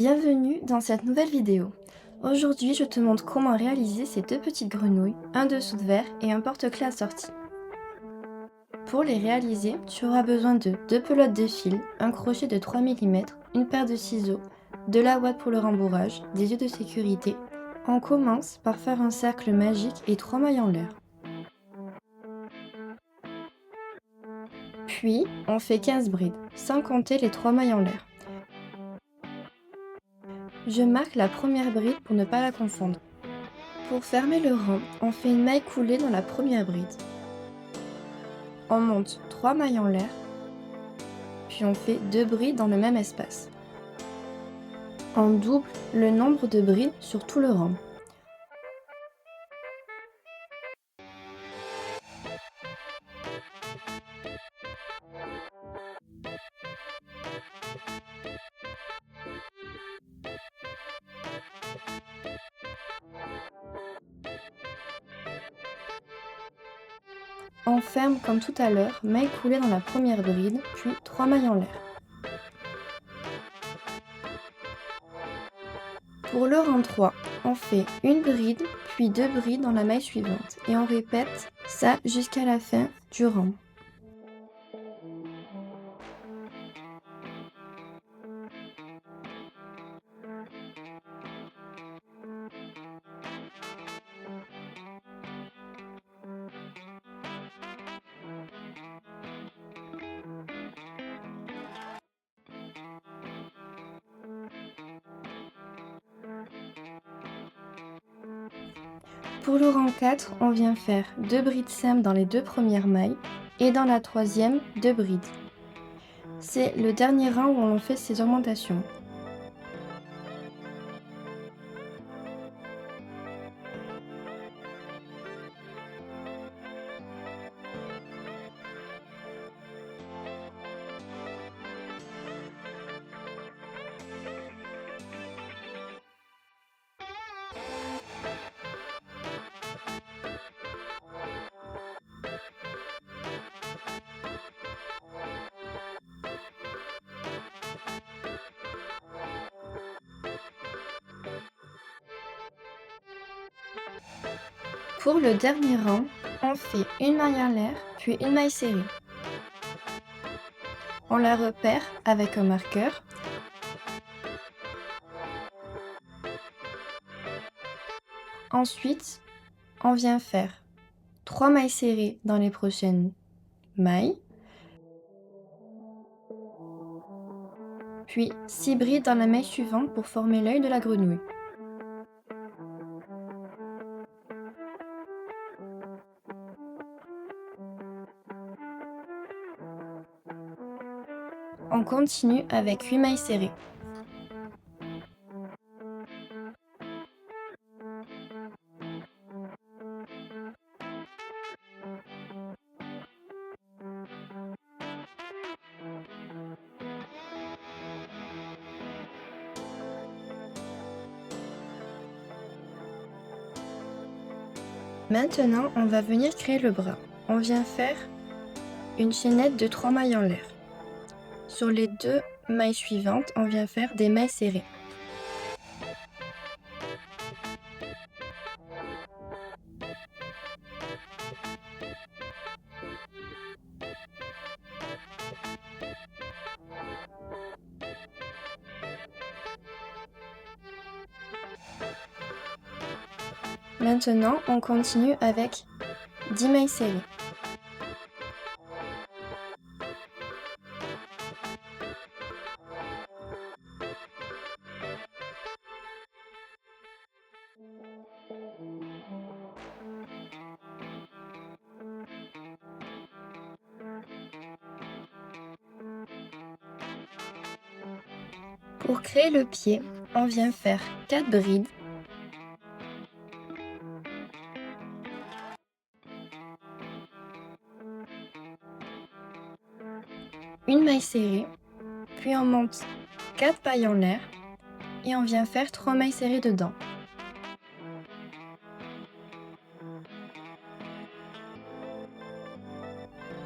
Bienvenue dans cette nouvelle vidéo. Aujourd'hui, je te montre comment réaliser ces deux petites grenouilles, un dessous de verre et un porte-clés assorti. Pour les réaliser, tu auras besoin de deux pelotes de fil, un crochet de 3 mm, une paire de ciseaux, de la ouate pour le rembourrage, des yeux de sécurité. On commence par faire un cercle magique et 3 mailles en l'air. Puis, on fait 15 brides, sans compter les 3 mailles en l'air. Je marque la première bride pour ne pas la confondre. Pour fermer le rang, on fait une maille coulée dans la première bride. On monte 3 mailles en l'air, puis on fait 2 brides dans le même espace. On double le nombre de brides sur tout le rang. On ferme comme tout à l'heure, maille coulée dans la première bride, puis 3 mailles en l'air. Pour le rang 3, on fait une bride, puis 2 brides dans la maille suivante, et on répète ça jusqu'à la fin du rang. Pour le rang 4, on vient faire 2 brides simples dans les 2 premières mailles et dans la troisième, 2 brides. C'est le dernier rang où on fait ces augmentations. Pour le dernier rang, on fait une maille en l'air, puis une maille serrée. On la repère avec un marqueur. Ensuite, on vient faire 3 mailles serrées dans les prochaines mailles, puis 6 brides dans la maille suivante pour former l'œil de la grenouille. On continue avec 8 mailles serrées. Maintenant, on va venir créer le bras. On vient faire une chaînette de 3 mailles en l'air. Sur les 2 mailles suivantes, on vient faire des mailles serrées. Maintenant, on continue avec 10 mailles serrées. Pour créer le pied, on vient faire 4 brides. Une maille serrée, puis on monte 4 pailles en l'air et on vient faire 3 mailles serrées dedans.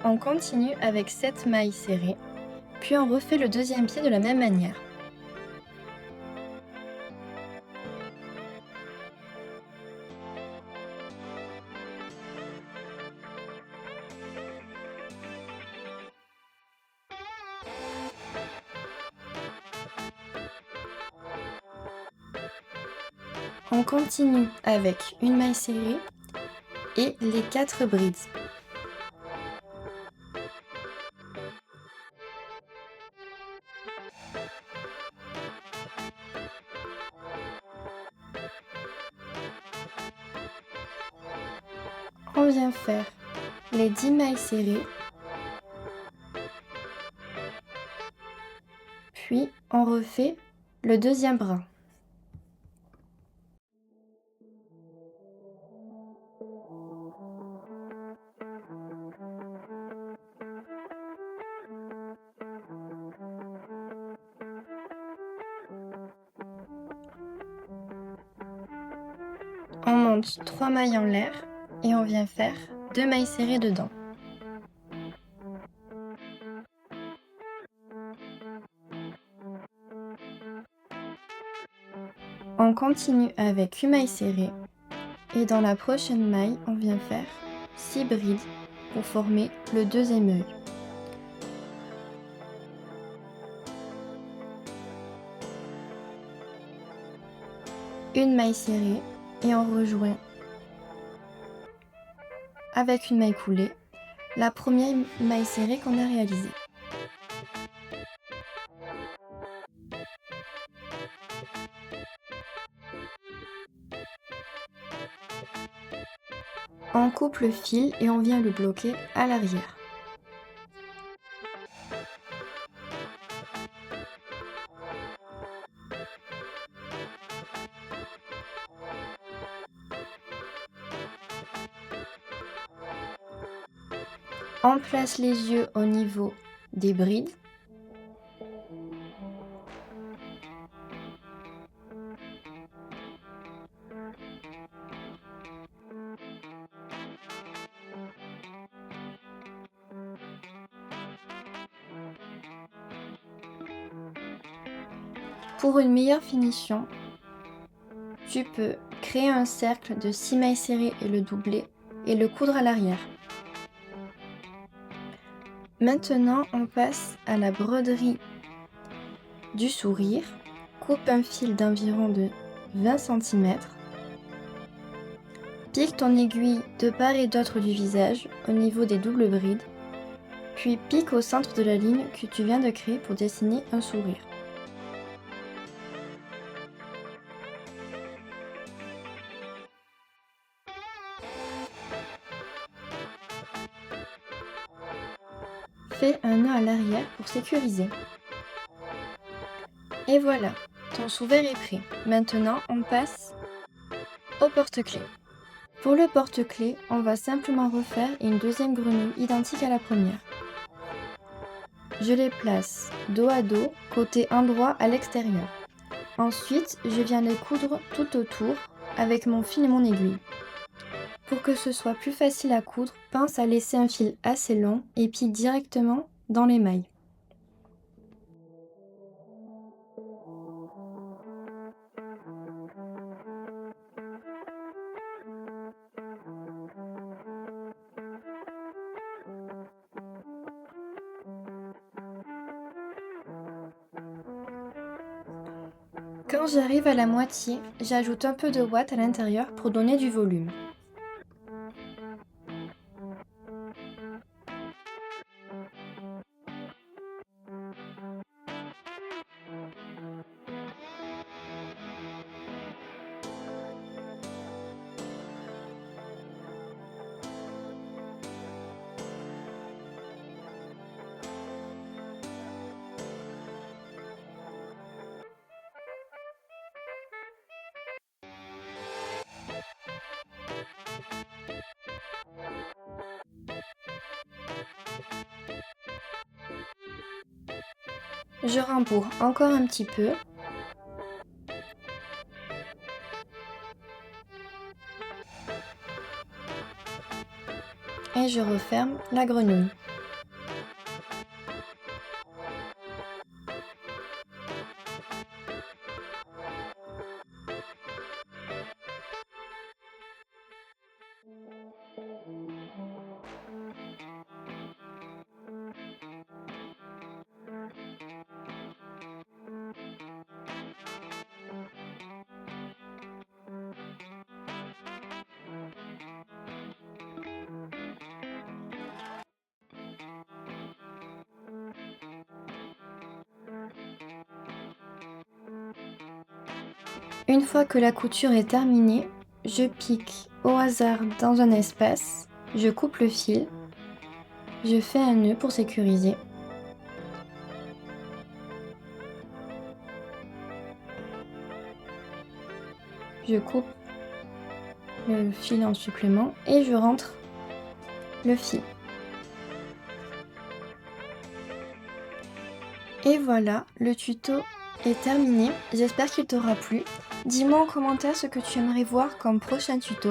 On continue avec 7 mailles serrées, puis on refait le deuxième pied de la même manière. On continue avec une maille serrée et les 4 brides. On vient faire les 10 mailles serrées, puis on refait le deuxième bras. On monte 3 mailles en l'air et on vient faire 2 mailles serrées dedans. On continue avec une maille serrée et dans la prochaine maille, on vient faire 6 brides pour former le deuxième œil. Une maille serrée et on rejoint avec une maille coulée la première maille serrée qu'on a réalisée. On coupe le fil et on vient le bloquer à l'arrière. On place les yeux au niveau des brides. Pour une meilleure finition, tu peux créer un cercle de 6 mailles serrées et le doubler et le coudre à l'arrière. Maintenant, on passe à la broderie du sourire. Coupe un fil d'environ de 20 cm. Pique ton aiguille de part et d'autre du visage au niveau des doubles brides, puis pique au centre de la ligne que tu viens de créer pour dessiner un sourire. Fais un nœud à l'arrière pour sécuriser. Et voilà, ton sous-vêt est prêt. Maintenant, on passe au porte-clés. Pour le porte-clés, on va simplement refaire une deuxième grenouille identique à la première. Je les place dos à dos, côté endroit à l'extérieur. Ensuite, je viens les coudre tout autour avec mon fil et mon aiguille. Pour que ce soit plus facile à coudre, pense à laisser un fil assez long et pique directement dans les mailles. Quand j'arrive à la moitié, j'ajoute un peu de ouate à l'intérieur pour donner du volume. Je rembourre encore un petit peu. Et je referme la grenouille. Une fois que la couture est terminée, je pique au hasard dans un espace, je coupe le fil, je fais un nœud pour sécuriser. Je coupe le fil en supplément et je rentre le fil. Et voilà, le tuto est terminé. J'espère qu'il t'aura plu. Dis-moi en commentaire ce que tu aimerais voir comme prochain tuto.